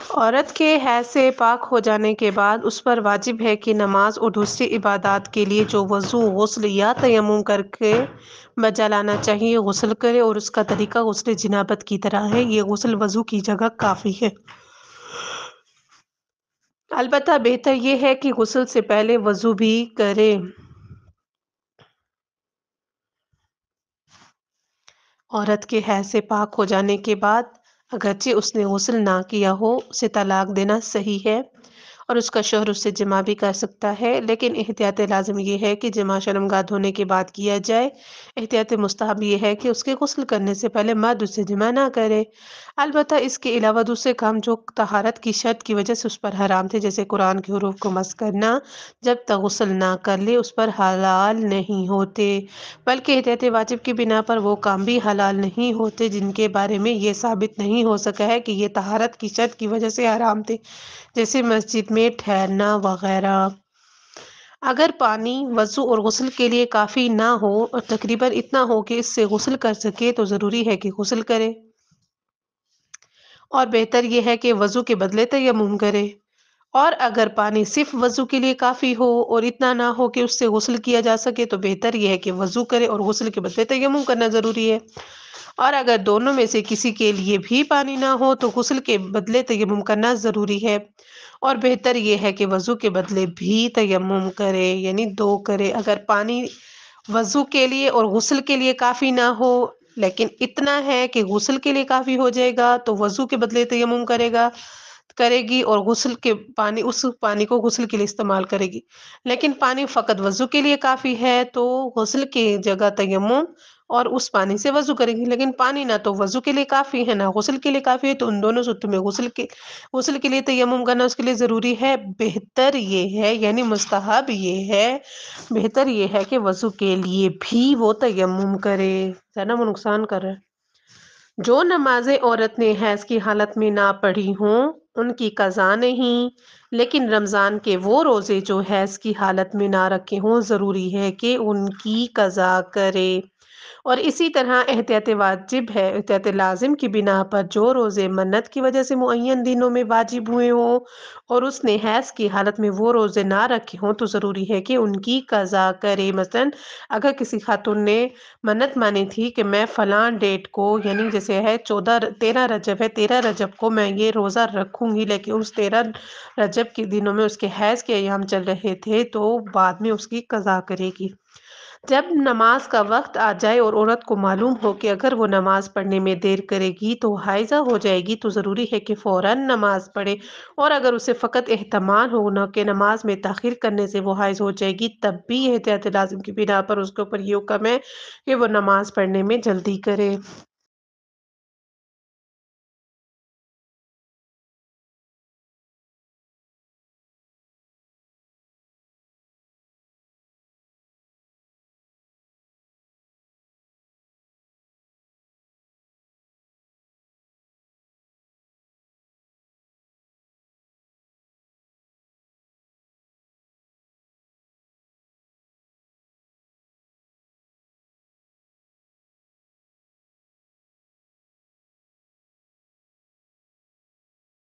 عورت کے حیض سے پاک ہو جانے کے بعد اس پر واجب ہے کہ نماز اور دوسری عبادات کے لیے جو وضو، غسل یا تیمم کر کے بجا لانا چاہیے غسل کرے، اور اس کا طریقہ غسل جنابت کی طرح ہے۔ یہ غسل وضو کی جگہ کافی ہے۔ البتہ بہتر یہ ہے کہ غسل سے پہلے وضو بھی کرے۔ عورت کے حیض سے پاک ہو جانے کے بعد اگرچہ اس نے غسل نہ کیا ہو، اسے طلاق دینا صحیح ہے اور اس کا شوہر اس سے جمع بھی کر سکتا ہے، لیکن احتیاط لازم یہ ہے کہ جمع شرمگاہ دھونے کے بعد کیا جائے۔ احتیاط مستحب یہ ہے کہ اس کے غسل کرنے سے پہلے مرد اس سے جمع نہ کرے۔ البتہ اس کے علاوہ دوسرے کام جو طہارت کی شرط کی وجہ سے اس پر حرام تھے، جیسے قرآن کے حروف کو مس کرنا، جب تک غسل نہ کر لے اس پر حلال نہیں ہوتے، بلکہ احتیاط واجب کی بنا پر وہ کام بھی حلال نہیں ہوتے جن کے بارے میں یہ ثابت نہیں ہو سکا ہے کہ یہ طہارت کی شرط کی وجہ سے حرام تھے، جیسے مسجد میں ٹھہرنا وغیرہ۔ اگر پانی وضو اور غسل کے لیے کافی نہ ہو اور تقریباً اتنا ہو کہ اس سے غسل کر سکے تو ضروری ہے کہ غسل کرے، اور بہتر یہ ہے کہ وضو کے بدلے تیمم کرے۔ اور اگر پانی صرف وضو کے لیے کافی ہو اور اتنا نہ ہو کہ اس سے غسل کیا جا سکے تو بہتر یہ ہے کہ وضو کرے اور غسل کے بدلے تیمم کرنا ضروری ہے۔ اور اگر دونوں میں سے کسی کے لیے بھی پانی نہ ہو تو غسل کے بدلے تیمم کرنا ضروری ہے، اور بہتر یہ ہے کہ وضو کے بدلے بھی تیمم کرے، یعنی دو کرے۔ اگر پانی وضو کے لیے اور غسل کے لیے کافی نہ ہو لیکن اتنا ہے کہ غسل کے لیے کافی ہو جائے گا تو وضو کے بدلے تیمم کرے گی، اور اس پانی کو غسل کے لیے استعمال کرے گی۔ لیکن پانی فقط وضو کے لیے کافی ہے تو غسل کی جگہ تیمم اور اس پانی سے وضو کرے گی، لیکن پانی نہ تو وضو کے لیے کافی ہے نہ غسل کے لیے کافی ہے تو ان دونوں صورتوں میں غسل کے لیے تیمم کرنا اس کے لیے ضروری ہے۔ بہتر یہ ہے، یعنی مستحب یہ ہے، بہتر یہ ہے کہ وضو کے لیے بھی وہ تیمم کرے۔ ذرا وہ نقصان کر رہا ہے۔ جو نمازیں عورت نے حیض کی حالت میں نہ پڑھی ہوں ان کی قضا نہیں، لیکن رمضان کے وہ روزے جو حیض کی حالت میں نہ رکھے ہوں ضروری ہے کہ ان کی قضا کرے۔ اور اسی طرح احتیاط واجب ہے، احتیاط لازم کی بنا پر جو روزے منت کی وجہ سے معین دنوں میں واجب ہوئے ہوں اور اس نے حیض کی حالت میں وہ روزے نہ رکھے ہوں تو ضروری ہے کہ ان کی قضا کرے۔ مثلا اگر کسی خاتون نے منت مانی تھی کہ میں فلاں ڈیٹ کو، یعنی جیسے ہے 13 رجب ہے، 13 رجب کو میں یہ روزہ رکھوں گی، لیکن اس 13 رجب کے دنوں میں اس کے حیض کے ایام چل رہے تھے تو بعد میں اس کی قضا کرے گی۔ جب نماز کا وقت آ جائے اور عورت کو معلوم ہو کہ اگر وہ نماز پڑھنے میں دیر کرے گی تو حائضہ ہو جائے گی تو ضروری ہے کہ فوراً نماز پڑھے، اور اگر اسے فقط احتمال ہو نہ کہ نماز میں تاخیر کرنے سے وہ حائض ہو جائے گی تب بھی احتیاط لازم کی بنا پر اس کے اوپر یہ حکم ہے کہ وہ نماز پڑھنے میں جلدی کرے۔